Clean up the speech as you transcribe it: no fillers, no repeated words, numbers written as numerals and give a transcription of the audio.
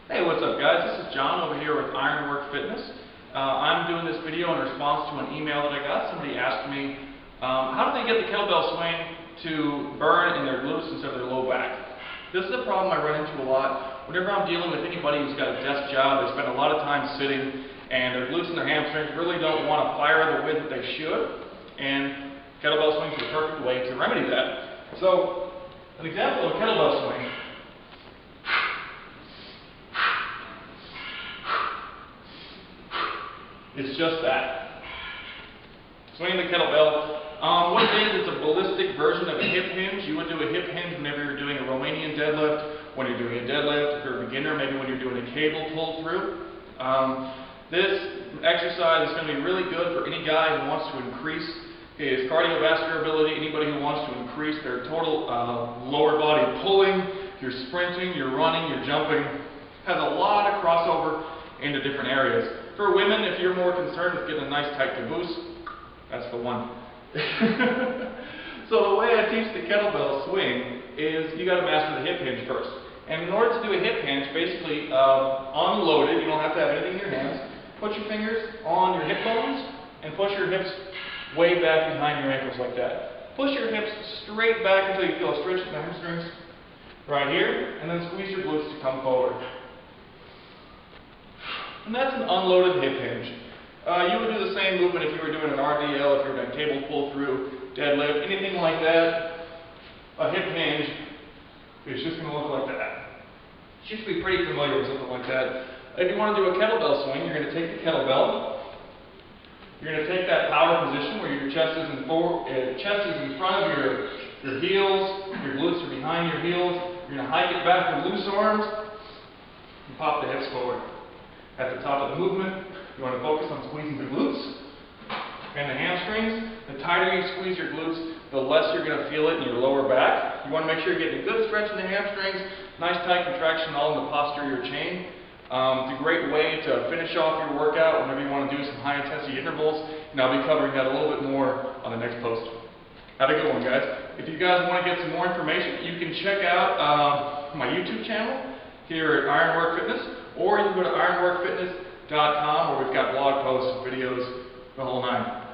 Hey, what's up guys? This is John over here with Ironwork Fitness. I'm doing this video in response to an email that I got. Somebody asked me, how do they get the kettlebell swing to burn in their glutes instead of their low back? This is a problem I run into a lot. Whenever I'm dealing with anybody who's got a desk job, they spend a lot of time sitting, and their glutes and their hamstrings really don't want to fire the way that they should, and kettlebell swings are the perfect way to remedy that. So, an example of a kettlebell swing. It's just that. Swinging the kettlebell. What it is, it's a ballistic version of a hip hinge. You would do a hip hinge whenever you're doing a Romanian deadlift, when you're doing a deadlift, if you're a beginner, maybe when you're doing a cable pull through. This exercise is going to be really good for any guy who wants to increase his cardiovascular ability, anybody who wants to increase their total lower body pulling. You're sprinting, you're running, you're jumping. Has a lot of crossover into different areas. For women, if you're more concerned with getting a nice tight caboose, that's the one. So the way I teach the kettlebell swing is you got to master the hip hinge first. And in order to do a hip hinge, basically unloaded, you don't have to have anything in your hands. Put your fingers on your hip bones and push your hips way back behind your ankles like that. Push your hips straight back until you feel a stretch in the hamstrings right here, and then squeeze your glutes to come forward. And that's an unloaded hip hinge. You would do the same movement if you were doing an RDL, if you were doing a cable pull through, deadlift, anything like that. A hip hinge is just going to look like that. You should be pretty familiar with something like that. If you want to do a kettlebell swing, you're going to take the kettlebell. You're going to take that power position where your chest is in front of your heels, your glutes are behind your heels. You're going to hike it back with loose arms and pop the hips forward. At the top of the movement, you want to focus on squeezing the glutes and the hamstrings. The tighter you squeeze your glutes, the less you're going to feel it in your lower back. You want to make sure you're getting a good stretch in the hamstrings, nice tight contraction all in the posterior chain. It's a great way to finish off your workout whenever you want to do some high intensity intervals, and I'll be covering that a little bit more on the next post. Have a good one, guys. If you guys want to get some more information, you can check out my YouTube channel here at Ironwork Fitness, or you can go to ironworkfitness.com where we've got blog posts, videos, the whole nine.